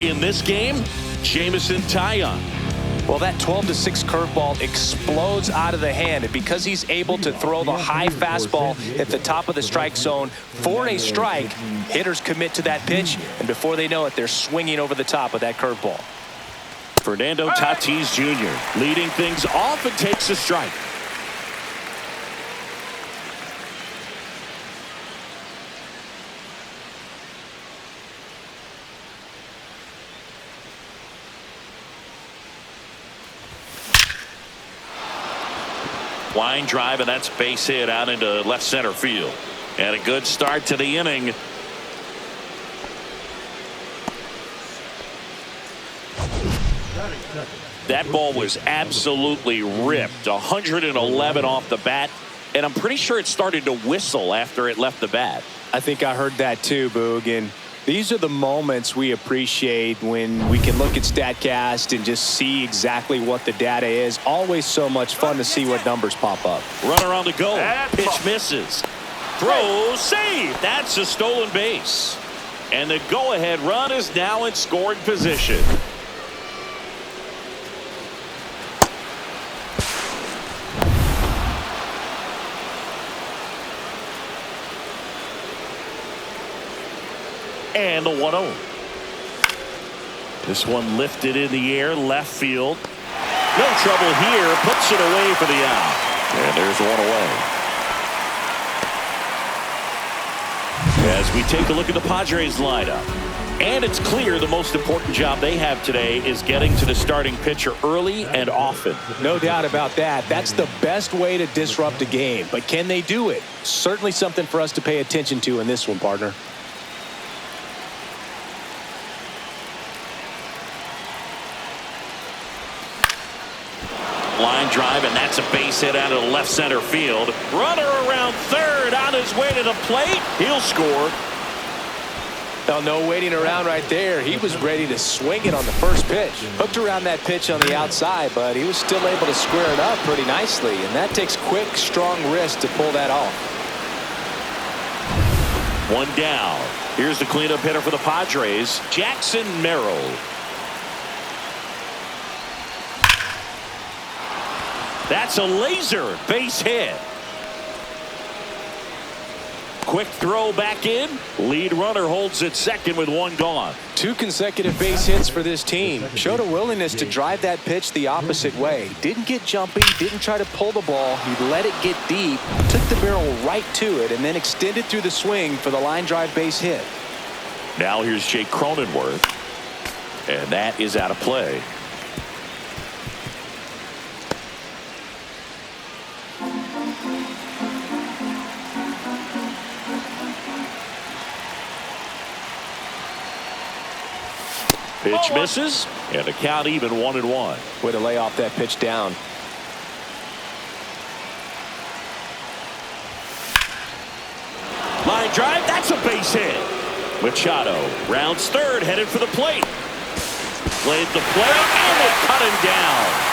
In this game, Jamison Taillon. Well, that 12-6 curveball explodes out of the hand, and because he's able to throw the high fastball at the top of the strike zone for a strike, hitters commit to that pitch, and before they know it, they're swinging over the top of that curveball. Fernando Tatis Jr. leading things off and takes a strike. Line drive, and that's base hit out into left center field. And a good start to the inning. That ball was absolutely ripped. 111 off the bat. And I'm pretty sure it started to whistle after it left the bat. I think I heard that too, Boog. And these are the moments we appreciate when we can look at StatCast and just see exactly what the data is. Always so much fun to see what numbers pop up. Runner on the go. Pitch misses. Throw, save. That's a stolen base. And the go-ahead run is now in scoring position. And the 1-0. This one lifted in the air, left field. No trouble here. Puts it away for the out. And there's one away. As we take a look at the Padres lineup. And it's clear the most important job they have today is getting to the starting pitcher early and often. No doubt about that. That's the best way to disrupt a game. But can they do it? Certainly something for us to pay attention to in this one, partner. Line drive, and that's a base hit out of the left center field. Runner around third on his way to the plate. He'll score. Well, no waiting around right there. He was ready to swing it on the first pitch. Hooked around that pitch on the outside, but he was still able to square it up pretty nicely. And that takes quick, strong wrist to pull that off. One down. Here's the cleanup hitter for the Padres, Jackson Merrill. That's a laser base hit. Quick throw back in. Lead runner holds at second with one gone. 2 consecutive base hits for this team. Showed a willingness to drive that pitch the opposite way. Didn't get jumpy, didn't try to pull the ball. He let it get deep, took the barrel right to it, and then extended through the swing for the line drive base hit. Now here's Jake Cronenworth. And that is out of play. Pitch misses, and the count even 1-1. Way to lay off that pitch down. Line drive, that's a base hit. Machado rounds third, headed for the plate. Played the play, and they cut him down.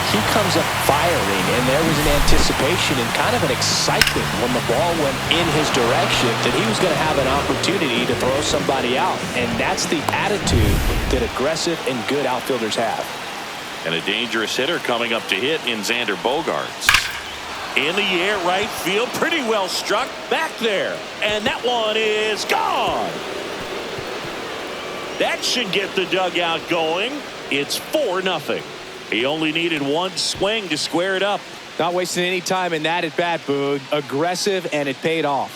He comes up firing, and there was an anticipation and kind of an excitement when the ball went in his direction that he was going to have an opportunity to throw somebody out. And that's the attitude that aggressive and good outfielders have. And a dangerous hitter coming up to hit in Xander Bogaerts. In the air, right field, pretty well struck back there. And that one is gone. That should get the dugout going. It's 4-0. He only needed one swing to square it up. Not wasting any time in that at bat, Boog. Aggressive, and it paid off.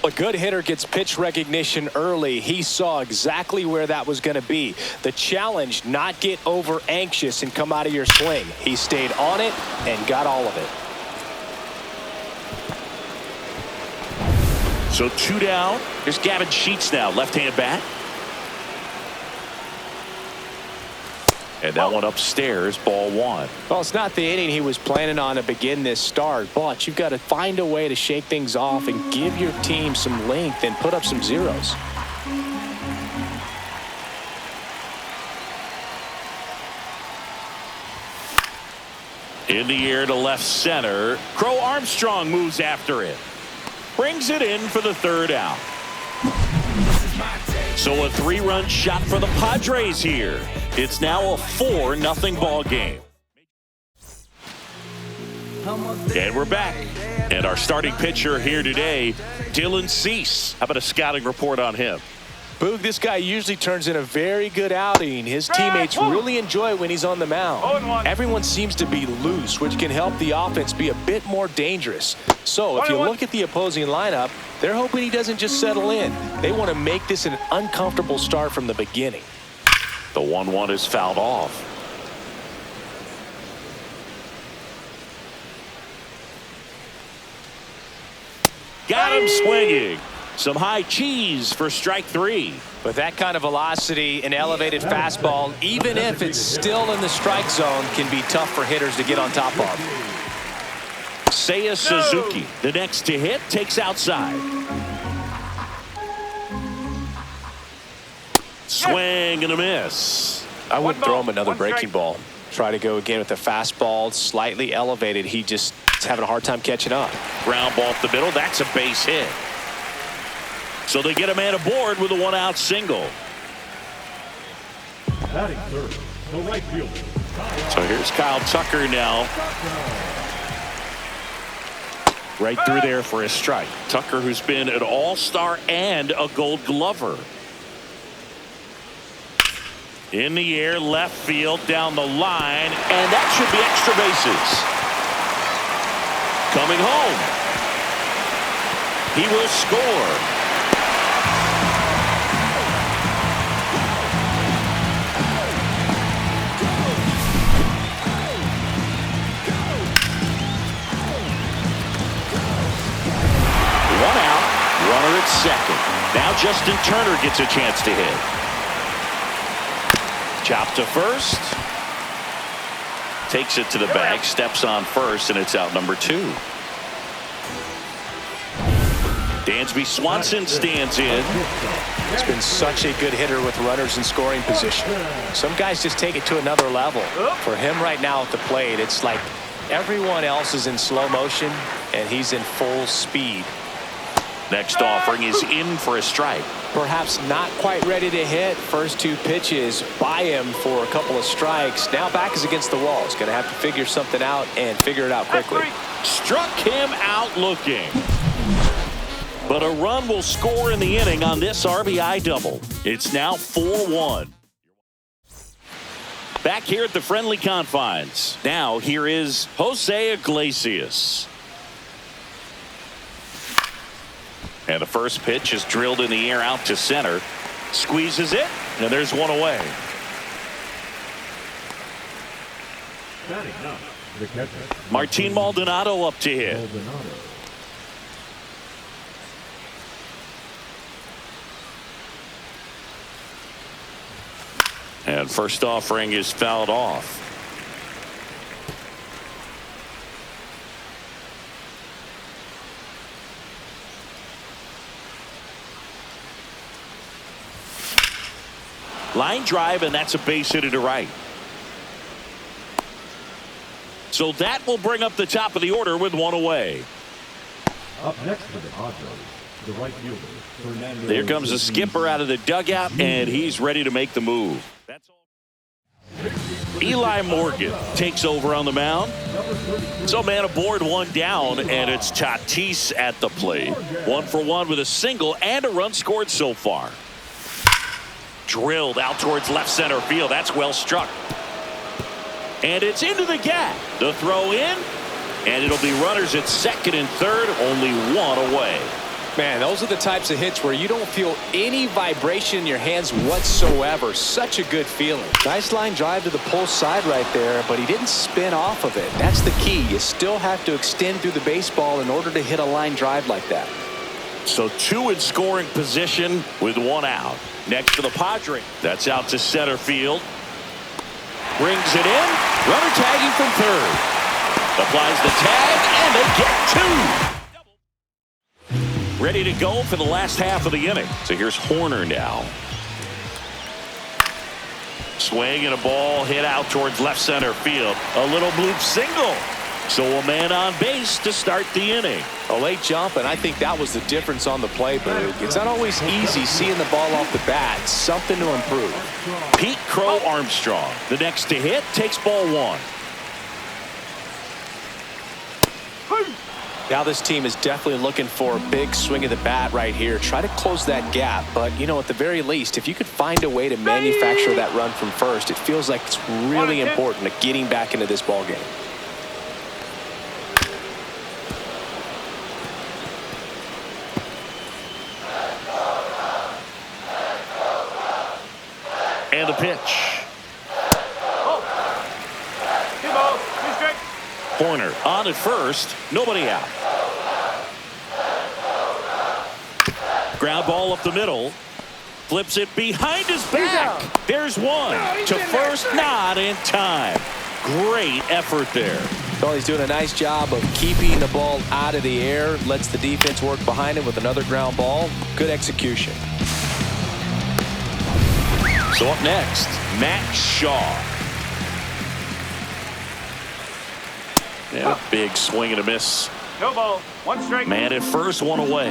A good hitter gets pitch recognition early. He saw exactly where that was going to be. The challenge, not get over anxious and come out of your swing. He stayed on it and got all of it. So 2 down. Here's Gavin Sheets now, left-hand bat. And that one upstairs, ball 1. Well, it's not the inning he was planning on to begin this start, but you've got to find a way to shake things off and give your team some length and put up some zeros. In the air to left center. Crow Armstrong moves after it. Brings it in for the third out. So a 3-run shot for the Padres here. It's now a 4-0 ball game. And we're back. And our starting pitcher here today, Dylan Cease. How about a scouting report on him? Boog, this guy usually turns in a very good outing. His teammates really enjoy when he's on the mound. Everyone seems to be loose, which can help the offense be a bit more dangerous. So if you look at the opposing lineup, they're hoping he doesn't just settle in. They want to make this an uncomfortable start from the beginning. The 1-1 is fouled off. Got him swinging. Some high cheese for strike 3. With that kind of velocity, an elevated fastball, even if it's still in the strike zone, can be tough for hitters to get on top of. Seiya Suzuki, the next to hit, takes outside. Swing and a miss. I wouldn't throw him another breaking ball. Try to go again with the fastball, slightly elevated. He just is having a hard time catching up. Ground ball up the middle. That's a base hit. So they get a man aboard with a 1-out single. Batting third, the right fielder. So here's Kyle Tucker now. Right through there for a strike. Tucker, who's been an all-star and a Gold Glover. In the air, left field, down the line, and that should be extra bases. Coming home. He will score. Runner at second. Now Justin Turner gets a chance to hit. Chop to first. Takes it to the bag. Steps on first, and it's out number 2. Dansby Swanson stands in. He's been such a good hitter with runners in scoring position. Some guys just take it to another level. For him right now at the plate, it's like everyone else is in slow motion, and he's in full speed. Next offering is in for a strike. Perhaps not quite ready to hit. First 2 pitches by him for a couple of strikes. Now back is against the wall. He's going to have to figure something out and figure it out quickly. Struck him out looking. But a run will score in the inning on this RBI double. It's now 4-1. Back here at the friendly confines. Now here is Jose Iglesias. And the first pitch is drilled in the air out to center. Squeezes it, and there's one away. The catcher, Martin Maldonado up to hit. And first offering is fouled off. Line drive, and that's a base hit to right. So that will bring up the top of the order with one away. Up next for the Padres, the right fielder, Fernando. There comes the skipper out of the dugout, and he's ready to make the move. That's all. Eli Morgan takes over on the mound. So man aboard, one down, and it's Tatis at the plate. 1 for 1 with a single and a run scored so far. Drilled out towards left center field. That's well struck. And it's into the gap. The throw in, and it'll be runners at second and third, only one away. Man, those are the types of hits where you don't feel any vibration in your hands whatsoever. Such a good feeling. Nice line drive to the pull side right there, but he didn't spin off of it. That's the key. You still have to extend through the baseball in order to hit a line drive like that. So 2 in scoring position with 1 out. Next to the Padres. That's out to center field. Brings it in. Runner tagging from third. Applies the tag, and they get 2. Ready to go for the last half of the inning. So here's Horner now. swing and a ball hit out towards left center field. A little bloop single. So a man on base to start the inning. A late jump, and I think that was the difference on the play, Boog. It's not always easy seeing the ball off the bat. Something to improve. Pete Crow Armstrong, the next to hit, takes ball one. Now this team is definitely looking for a big swing of the bat right here. Try to close that gap. But, you know, at the very least, if you could find a way to manufacture that run from first, it feels like it's really important to getting back into this ball game. And a pitch. Corner on at first. Nobody out. Ground ball up the middle. Flips it behind his back. There's one. To first, not in time. Great effort there. Well, he's doing a nice job of keeping the ball out of the air. Lets the defense work behind him with another ground ball. Good execution. So up next, Matt Shaw. And a big swing and a miss. No ball. One strike. Man at first, one away.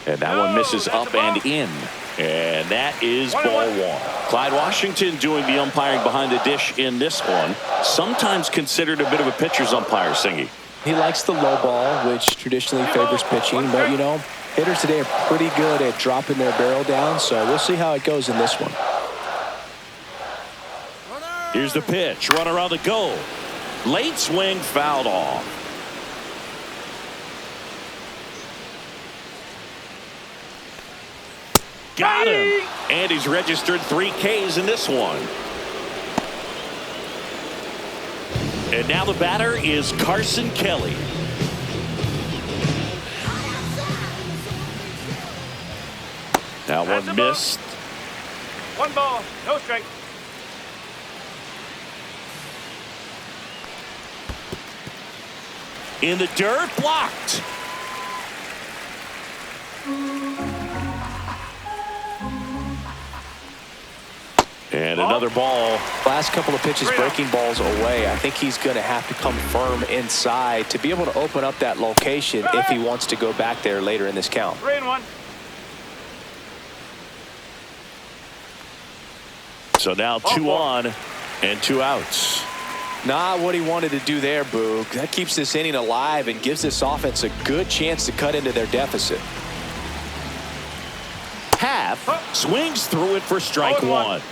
And that one misses up and in. And that is ball one. Clyde Washington doing the umpiring behind the dish in this one. Sometimes considered a bit of a pitcher's umpire, Singy. He likes the low ball, which traditionally favors pitching. But, you know, hitters today are pretty good at dropping their barrel down. So we'll see how it goes in this one. Here's the pitch. Runner on the go. Late swing, fouled off. Got him. And he's registered 3 Ks in this one. And now the batter is Carson Kelly. That one missed. One ball. No strike. In the dirt, blocked. And another ball. Last couple of pitches breaking balls away. I think he's going to have to come firm inside to be able to open up that location if he wants to go back there later in this count. 3-1. So now 2 on and 2 outs. Not what he wanted to do there, Boog. That keeps this inning alive and gives this offense a good chance to cut into their deficit. Half swings through it for strike 1.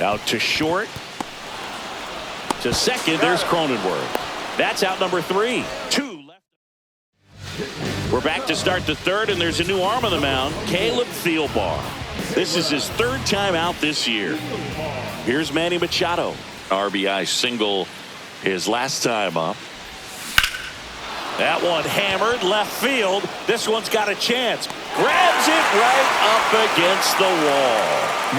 Out to short. To second, there's Cronenworth. That's out number 3. 2 left. We're back to start the third, and there's a new arm on the mound, Caleb Thielbar. This is his 3rd time out this year. Here's Manny Machado. RBI single his last time up. That one hammered left field. This one's got a chance. Grabs it right up against the wall.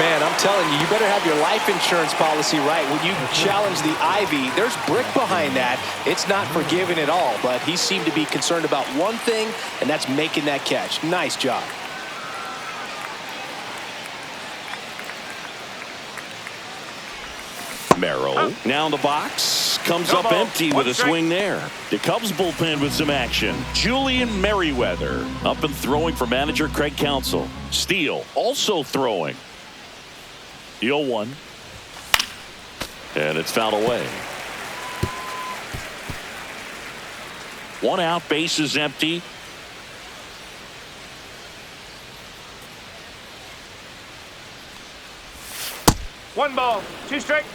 Man, I'm telling you, you better have your life insurance policy right. When you challenge the Ivy, there's brick behind that. It's not forgiving at all, but he seemed to be concerned about one thing, and that's making that catch. Nice job. Merrill now in the box, comes up empty with a swing there. The Cubs bullpen with some action. Julian Merriweather up and throwing for manager Craig Counsell. Steele also throwing. The 0-1. And it's fouled away. 1 out, base is empty. One ball. 2 strikes.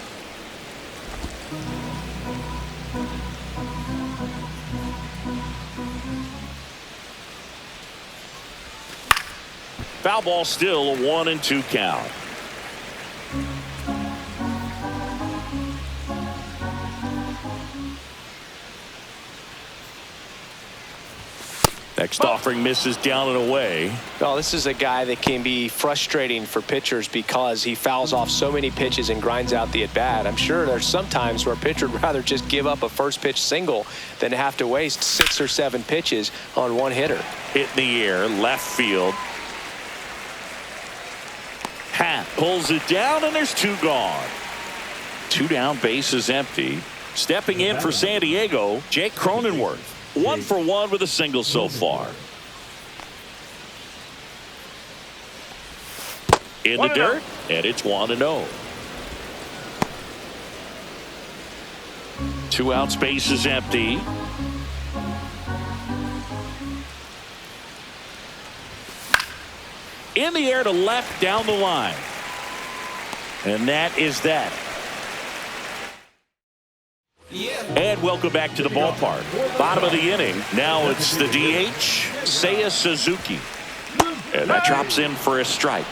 Foul ball, still a 1-2 count. Next offering misses down and away. Well, this is a guy that can be frustrating for pitchers because he fouls off so many pitches and grinds out the at-bat. I'm sure there's some times where a pitcher would rather just give up a first pitch single than to have to waste 6 or 7 pitches on one hitter. Hit in the air, left field. Pat pulls it down, and there's 2 gone. 2 down, base is empty. Stepping in for San Diego, Jake Cronenworth. 1 for 1 with a single so far. In the dirt, and it's 1-0. 2 outs, base is empty. In the air to left down the line. And that is that. And welcome back to the ballpark. Bottom of the inning. Now it's the DH, Seiya Suzuki. And that drops in for a strike.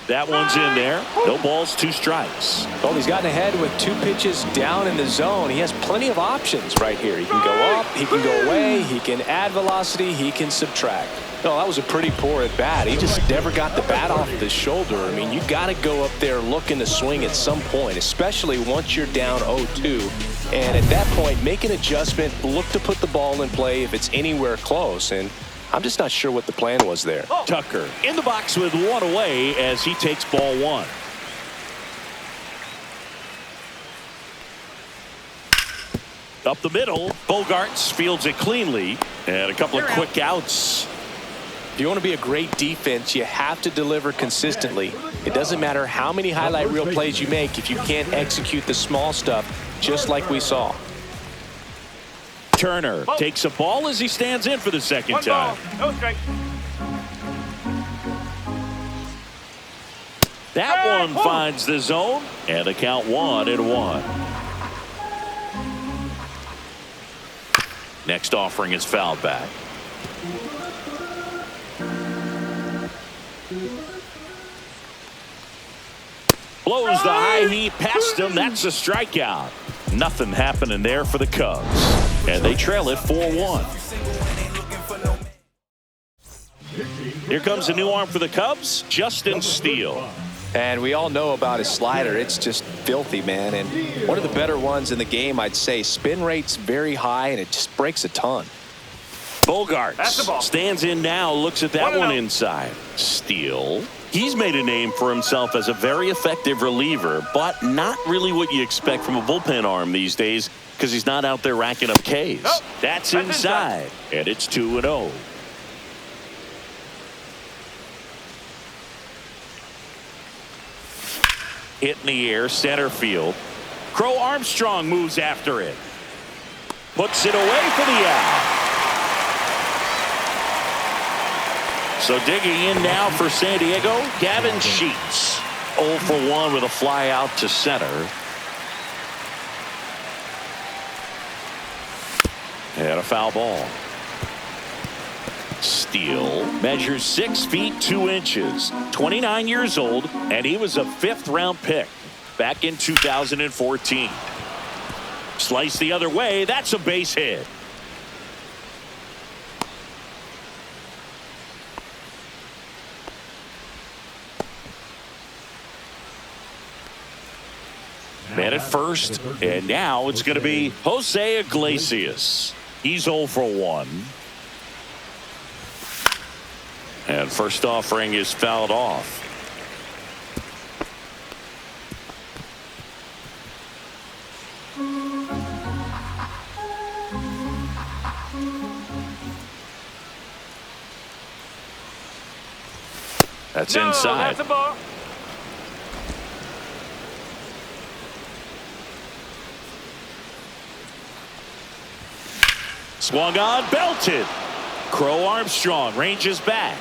That one's in there. No balls, 2 strikes. Well, he's gotten ahead with 2 pitches down in the zone. He has plenty of options right here. He can go up, he can go away, he can add velocity, he can subtract. No, that was a pretty poor at bat. He just never got the bat off the shoulder. I mean, you got to go up there looking to swing at some point, especially once you're down 0-2. And at that point, make an adjustment, look to put the ball in play if it's anywhere close. And I'm just not sure what the plan was there. Tucker in the box with 1 away as he takes ball 1. Up the middle, Bogarts fields it cleanly, and a couple of quick outs. If you want to be a great defense, you have to deliver consistently. It doesn't matter how many highlight reel plays you make if you can't execute the small stuff, just like we saw. Turner takes a ball as he stands in for the second time. No strike. That one finds the zone, and the count 1-1. Next offering is fouled back. Blows the high heat past him. That's a strikeout. Nothing happening there for the Cubs. And they trail it 4-1. Here comes a new arm for the Cubs, Justin Steele. And we all know about his slider. It's just filthy, man. And one of the better ones in the game, I'd say. Spin rate's very high, and it just breaks a ton. Bogarts stands in now, looks at that one inside. Steele. He's made a name for himself as a very effective reliever, but not really what you expect from a bullpen arm these days because he's not out there racking up Ks. That's inside, and it's 2-0. Hit in the air, center field. Crow Armstrong moves after it. Puts it away for the out. So digging in now for San Diego, Gavin Sheets. 0 for 1 with a fly out to center. And a foul ball. Steele measures 6 feet 2 inches, 29 years old, and he was a 5th round pick back in 2014. Slice the other way. That's a base hit. Man at first, and now it's going to be Jose Iglesias. He's 0 for 1. And first offering is fouled off. That's inside. That's a ball. Swung on, belted. Crow Armstrong ranges back.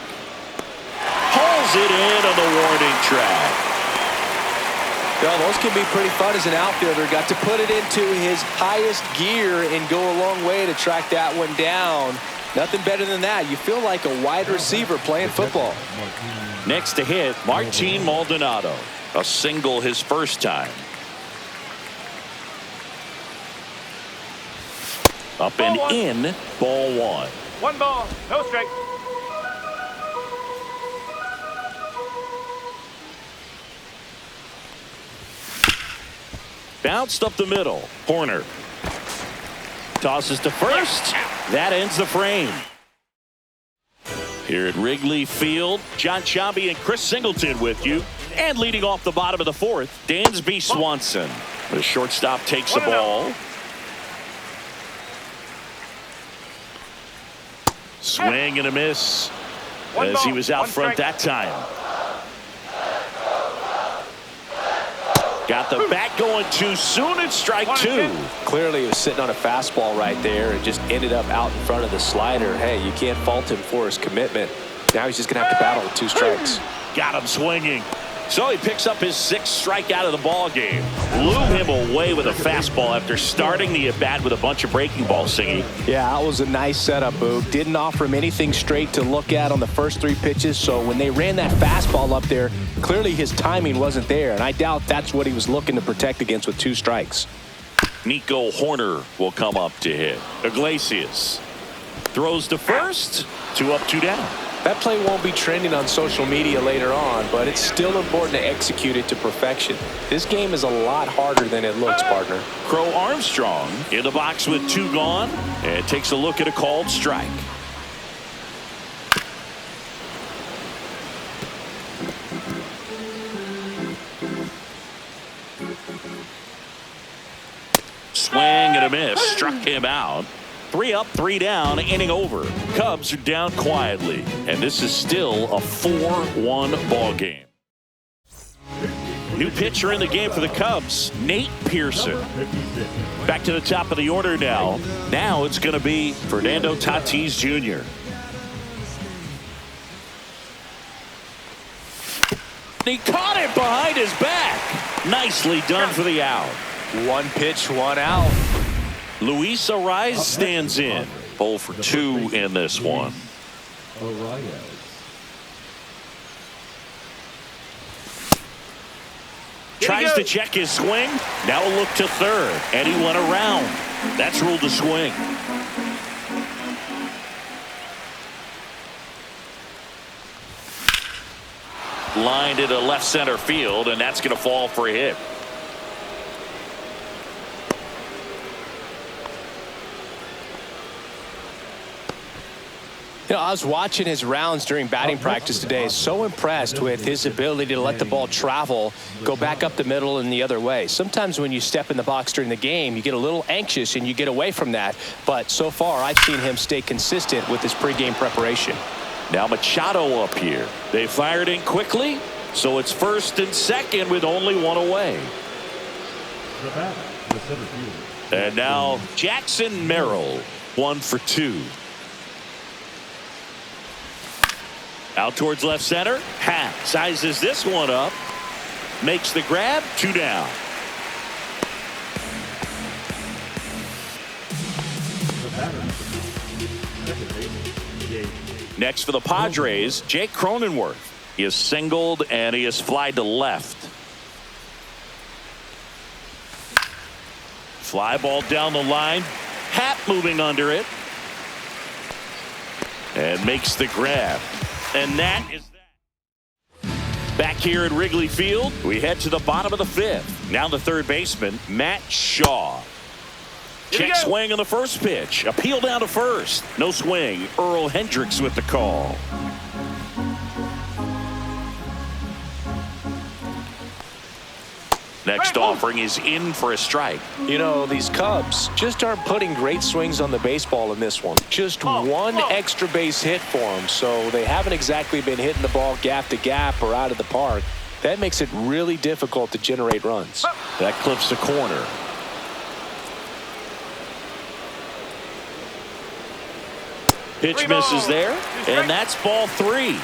Hauls it in on the warning track. Well, those can be pretty fun as an outfielder. Got to put it into his highest gear and go a long way to track that one down. Nothing better than that. You feel like a wide receiver playing football. Next to hit, Martin Maldonado. A single his first time. Up and in, ball one. 1 ball, no strikes. Bounced up the middle. Horner tosses to first. That ends the frame. Here at Wrigley Field, John Sciambi and Chris Singleton with you. And leading off the bottom of the fourth, Dansby Swanson. The shortstop takes the ball. Swing and a miss as he was out front that time. Got the bat going too soon and strike two. Clearly he was sitting on a fastball right there and just ended up out in front of the slider. Hey, you can't fault him for his commitment. Now he's just going to have to battle with 2 strikes. Got him swinging. So he picks up his 6th strikeout of the ball game. Blew him away with a fastball after starting the at-bat with a bunch of breaking balls, Singy. Yeah, that was a nice setup, Boog. Didn't offer him anything straight to look at on the first 3 pitches, so when they ran that fastball up there, clearly his timing wasn't there, and I doubt that's what he was looking to protect against with 2 strikes. Nico Horner will come up to hit. Iglesias throws to first. 2 up, 2 down. That play won't be trending on social media later on, but it's still important to execute it to perfection. This game is a lot harder than it looks, partner. Crow Armstrong in the box with 2 gone and takes a look at a called strike. Swing and a miss. Struck him out. 3 up, 3 down, inning over. Cubs are down quietly, and this is still a 4-1 ball game. New pitcher in the game for the Cubs, Nate Pearson. Back to the top of the order now. Now it's going to be Fernando Tatis Jr. He caught it behind his back. Nicely done for the out. 1 pitch, 1 out. Luis Ariz stands in. 0 for 2 in this one. Tries to check his swing. Now a look to third. And he went around. That's ruled a swing. Lined into left center field, and that's going to fall for a hit. You know, I was watching his rounds during batting practice today. So impressed with his ability to let the ball travel, go back up the middle and the other way. Sometimes when you step in the box during the game, you get a little anxious and you get away from that. But so far, I've seen him stay consistent with his pregame preparation. Now Machado up here. They fired in quickly, so it's 1st and 2nd with only 1 away. And now Jackson Merrill, 1 for 2. Out towards left center. Happ sizes this one up. Makes the grab. 2 down. Next for the Padres, Jake Cronenworth. He is singled and he is flied to left. Fly ball down the line. Happ moving under it. And makes the grab. And that is that. Back here at Wrigley Field, we head to the bottom of the 5th. Now the third baseman, Matt Shaw. Check swing on the first pitch. Appeal down to first. No swing. Earl Hendricks with the call. Next offering is in for a strike. You know, these Cubs just aren't putting great swings on the baseball in this one. Just 1 extra base hit for them, so they haven't exactly been hitting the ball gap to gap or out of the park. That makes it really difficult to generate runs. That clips the corner. Pitch misses there, and that's ball 3.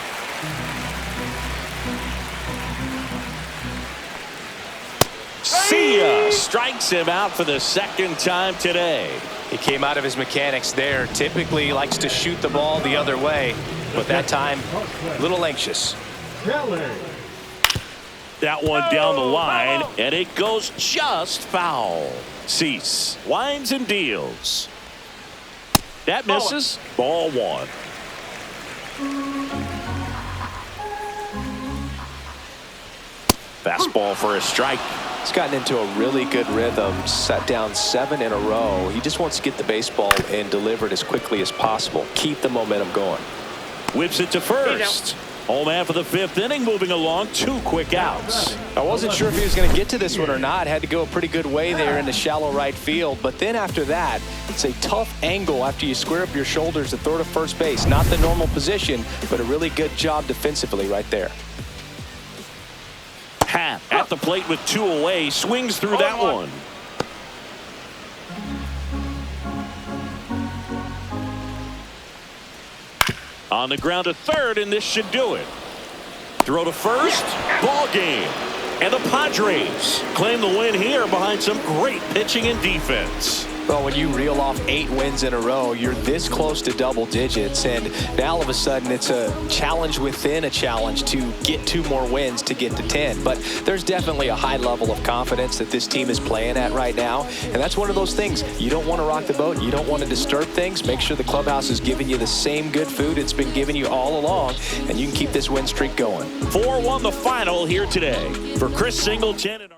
See ya. Strikes him out for the 2nd time today. He came out of his mechanics there. Typically likes to shoot the ball the other way, but that time a little anxious. That one down the line, and it goes just foul. Cease winds and deals. That misses. Ball one. Fastball for a strike. He's gotten into a really good rhythm, set down 7 in a row. He just wants to get the baseball and deliver it as quickly as possible. Keep the momentum going. Whips it to first. Home man for the 5th inning, moving along, 2 quick outs. I wasn't sure if he was going to get to this one or not. Had to go a pretty good way there in the shallow right field. But then after that, it's a tough angle after you square up your shoulders to throw to first base. Not the normal position, but a really good job defensively right there. Hat at the plate with 2 away, swings through that one. On the ground to third, and this should do it. Throw to first, ball game. And the Padres claim the win here behind some great pitching and defense. Well, when you reel off 8 wins in a row, you're this close to double digits, and now all of a sudden it's a challenge within a challenge to get 2 more wins to get to 10. But there's definitely a high level of confidence that this team is playing at right now, and that's one of those things. You don't want to rock the boat. You don't want to disturb things. Make sure the clubhouse is giving you the same good food it's been giving you all along, and you can keep this win streak going. 4-1 the final here today. For Chris Singleton and